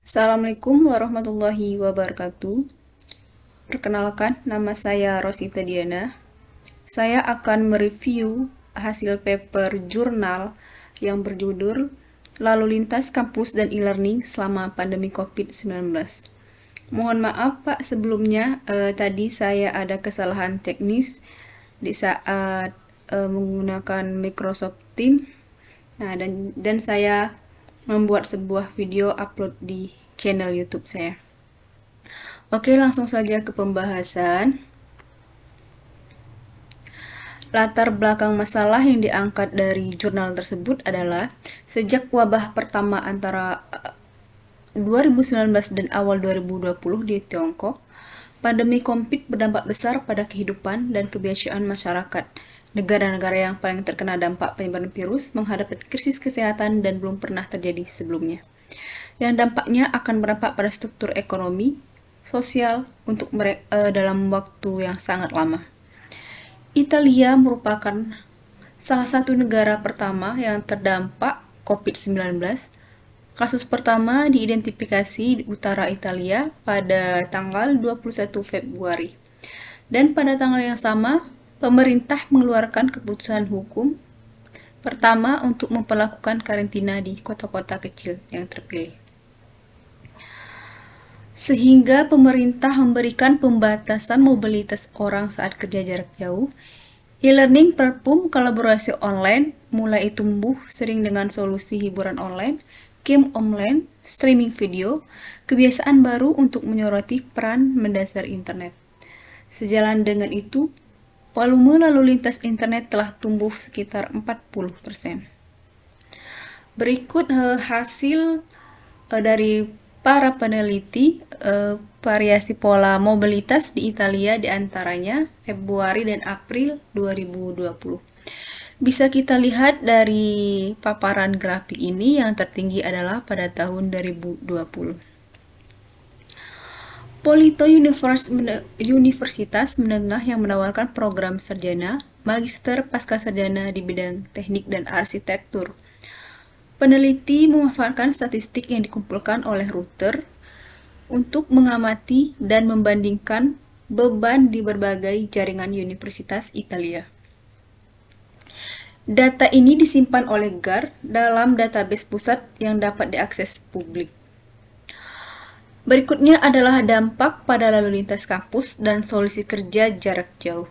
Assalamualaikum warahmatullahi wabarakatuh. Perkenalkan, nama saya Rosita Diana. Saya akan mereview hasil paper jurnal yang berjudul Lalu Lintas Kampus dan E-Learning selama pandemi COVID-19. Mohon maaf Pak, sebelumnya tadi saya ada kesalahan teknis di saat menggunakan Microsoft Teams. Nah, dan saya membuat sebuah video upload di channel YouTube saya. Oke, langsung saja ke pembahasan. Latar belakang masalah yang diangkat dari jurnal tersebut adalah sejak wabah pertama antara 2019 dan awal 2020 di Tiongkok, pandemi COVID berdampak besar pada kehidupan dan kebiasaan masyarakat. Negara-negara yang paling terkena dampak penyebaran virus menghadapi krisis kesehatan dan belum pernah terjadi sebelumnya, yang dampaknya akan berdampak pada struktur ekonomi, sosial untuk mereka dalam waktu yang sangat lama. Italia merupakan salah satu negara pertama yang terdampak COVID-19. Kasus pertama diidentifikasi di utara Italia pada tanggal 21 Februari. Dan pada tanggal yang sama, pemerintah mengeluarkan keputusan hukum pertama untuk memperlakukan karantina di kota-kota kecil yang terpilih. Sehingga pemerintah memberikan pembatasan mobilitas orang saat kerja jarak jauh. E-learning platform kolaborasi online mulai tumbuh sering dengan solusi hiburan online, game online, streaming video, kebiasaan baru untuk menyoroti peran mendasar internet. Sejalan dengan itu, volume lalu lintas internet telah tumbuh sekitar 40%. Berikut hasil dari para peneliti variasi pola mobilitas di Italia diantaranya Februari dan April 2020. Bisa kita lihat dari paparan grafik ini yang tertinggi adalah pada tahun 2020. Polito Universitas Menengah yang menawarkan program sarjana, magister, pasca sarjana di bidang teknik dan arsitektur. Peneliti memanfaatkan statistik yang dikumpulkan oleh Reuters untuk mengamati dan membandingkan beban di berbagai jaringan universitas Italia. Data ini disimpan oleh GAR dalam database pusat yang dapat diakses publik. Berikutnya adalah dampak pada lalu lintas kampus dan solusi kerja jarak jauh.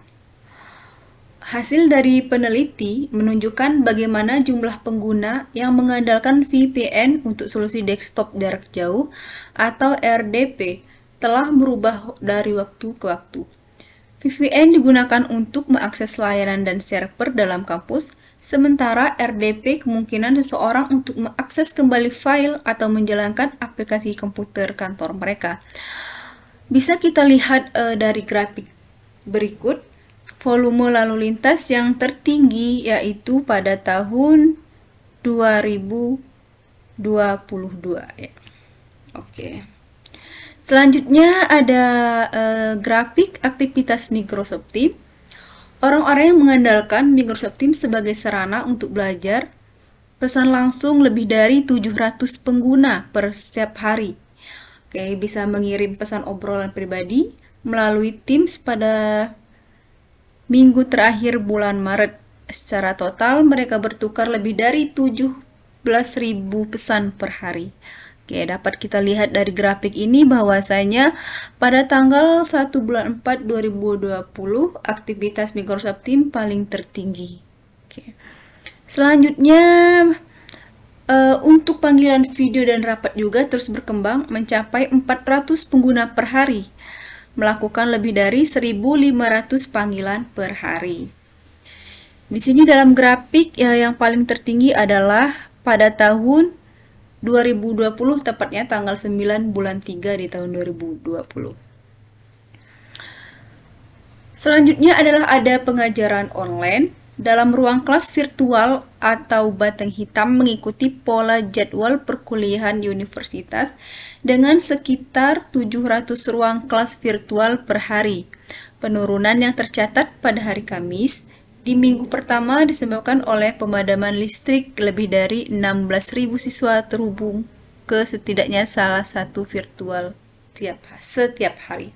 Hasil dari peneliti menunjukkan bagaimana jumlah pengguna yang mengandalkan VPN untuk solusi desktop jarak jauh atau RDP telah berubah dari waktu ke waktu. VPN digunakan untuk mengakses layanan dan server dalam kampus, sementara RDP kemungkinan seseorang untuk mengakses kembali file atau menjalankan aplikasi komputer kantor mereka. Bisa kita lihat dari grafik berikut. Volume lalu lintas yang tertinggi yaitu pada tahun 2022 ya. Oke. Selanjutnya ada grafik aktivitas Microsoft Teams. Orang-orang yang mengandalkan Microsoft Teams sebagai sarana untuk belajar pesan langsung lebih dari 700 pengguna per setiap hari. Oke, bisa mengirim pesan obrolan pribadi melalui Teams pada minggu terakhir bulan Maret. Secara total, mereka bertukar lebih dari 17.000 pesan per hari. Oke, dapat kita lihat dari grafik ini bahwasanya pada tanggal 1 bulan 4 2020, aktivitas Microsoft Teams paling tertinggi. Oke. Selanjutnya, untuk panggilan video dan rapat juga terus berkembang mencapai 400 pengguna per hari, melakukan lebih dari 1.500 panggilan per hari. Di sini dalam grafik yang paling tertinggi adalah pada tahun 2020, tepatnya tanggal 9 bulan 3 di tahun 2020. Selanjutnya adalah ada pengajaran online dalam ruang kelas virtual atau batang hitam mengikuti pola jadwal perkuliahan universitas dengan sekitar 700 ruang kelas virtual per hari. Penurunan yang tercatat pada hari Kamis di minggu pertama disebabkan oleh pemadaman listrik lebih dari 16.000 siswa terhubung ke setidaknya salah satu virtual setiap hari.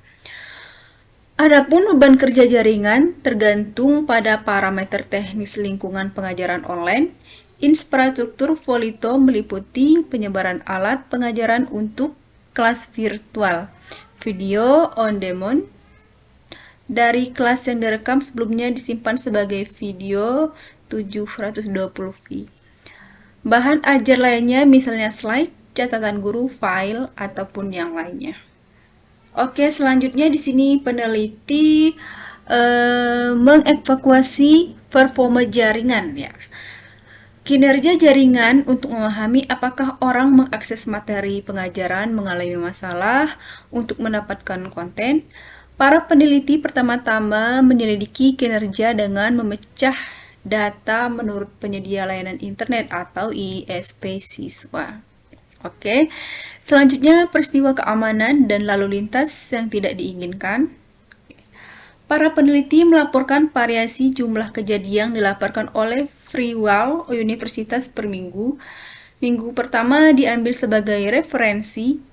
Adapun beban kerja jaringan tergantung pada parameter teknis lingkungan pengajaran online. Infrastruktur Volito meliputi penyebaran alat pengajaran untuk kelas virtual, video on demand dari kelas yang direkam sebelumnya disimpan sebagai video 720p. Bahan ajar lainnya misalnya slide, catatan guru, file, ataupun yang lainnya. Oke, selanjutnya di sini peneliti mengevakuasi performa jaringan ya. Kinerja jaringan untuk memahami apakah orang mengakses materi pengajaran mengalami masalah untuk mendapatkan konten. Para peneliti pertama-tama menyelidiki kinerja dengan memecah data menurut penyedia layanan internet atau ISP siswa. Oke, selanjutnya peristiwa keamanan dan lalu lintas yang tidak diinginkan. Para peneliti melaporkan variasi jumlah kejadian yang dilaporkan oleh Freewell Universitas per minggu. Minggu pertama diambil sebagai referensi.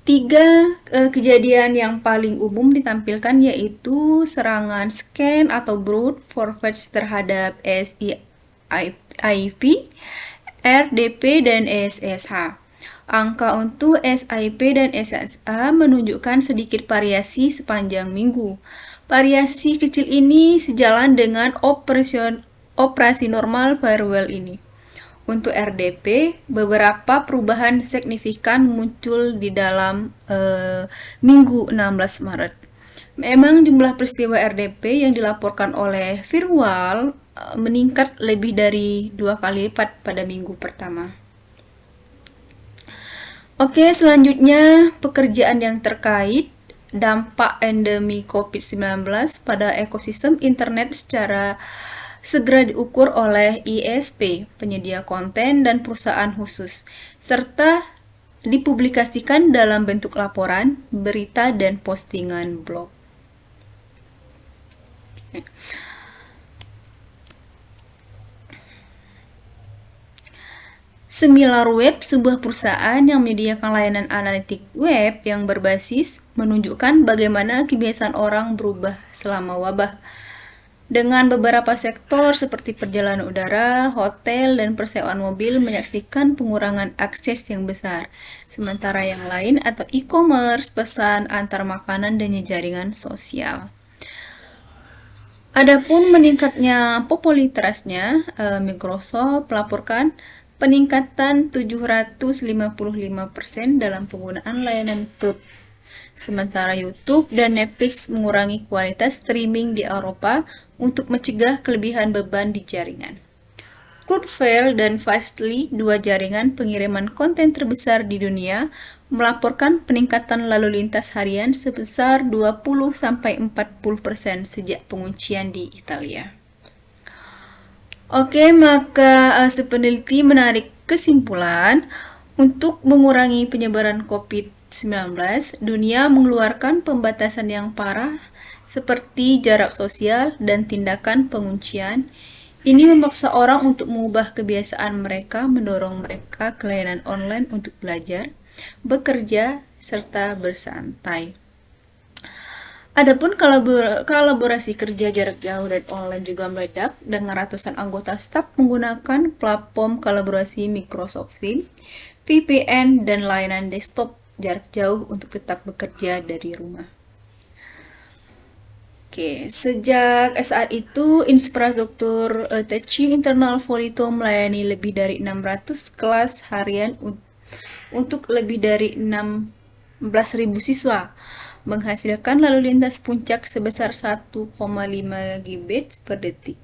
Tiga kejadian yang paling umum ditampilkan yaitu serangan scan atau brute force terhadap SIP, RDP, dan SSH. Angka untuk SIP dan SSH menunjukkan sedikit variasi sepanjang minggu. Variasi kecil ini sejalan dengan operasi normal firewall ini. Untuk RDP, beberapa perubahan signifikan muncul di dalam minggu 16 Maret. Memang jumlah peristiwa RDP yang dilaporkan oleh firewall meningkat lebih dari 2 kali lipat pada minggu pertama. Oke, selanjutnya pekerjaan yang terkait dampak endemi COVID-19 pada ekosistem internet secara segera diukur oleh ISP, penyedia konten dan perusahaan khusus, serta dipublikasikan dalam bentuk laporan, berita, dan postingan blog. SimilarWeb, sebuah perusahaan yang menyediakan layanan analitik web yang berbasis, menunjukkan bagaimana kebiasaan orang berubah selama wabah. Dengan beberapa sektor seperti perjalanan udara, hotel, dan persewaan mobil menyaksikan pengurangan akses yang besar. Sementara yang lain atau e-commerce, pesan antar makanan, dan jaringan sosial. Adapun meningkatnya popularitasnya, Microsoft melaporkan peningkatan 755% dalam penggunaan layanan cloud. Sementara YouTube dan Netflix mengurangi kualitas streaming di Eropa untuk mencegah kelebihan beban di jaringan. Cloudflare dan Fastly, dua jaringan pengiriman konten terbesar di dunia, melaporkan peningkatan lalu lintas harian sebesar 20-40% sejak penguncian di Italia. Oke, maka peneliti menarik kesimpulan untuk mengurangi penyebaran COVID-19, dunia mengeluarkan pembatasan yang parah seperti jarak sosial dan tindakan penguncian. Ini memaksa orang untuk mengubah kebiasaan mereka, mendorong mereka ke layanan online untuk belajar, bekerja, serta bersantai. Adapun kolaborasi kerja jarak jauh dan online juga meledak dengan ratusan anggota staf menggunakan platform kolaborasi Microsoft Teams, VPN, dan layanan desktop jarak jauh untuk tetap bekerja dari rumah. Oke, sejak saat itu, infrastruktur teaching internal Volito melayani lebih dari 600 kelas harian untuk lebih dari 16.000 siswa, menghasilkan lalu lintas puncak sebesar 1,5 GB per detik.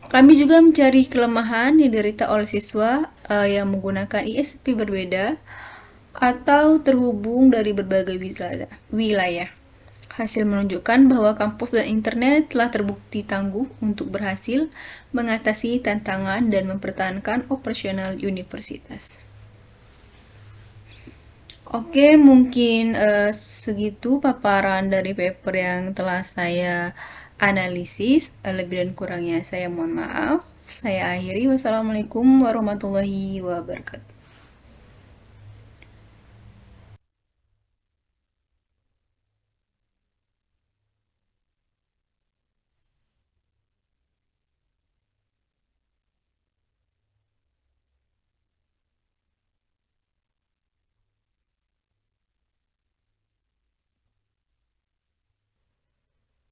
Kami juga mencari kelemahan yang diderita oleh siswa yang menggunakan ISP berbeda atau terhubung dari berbagai wilayah. Hasil menunjukkan bahwa kampus dan internet telah terbukti tangguh untuk berhasil mengatasi tantangan dan mempertahankan operasional universitas. Oke, mungkin segitu paparan dari paper yang telah saya analisis. Lebih dan kurangnya saya mohon maaf. Saya akhiri. Wassalamualaikum warahmatullahi wabarakatuh.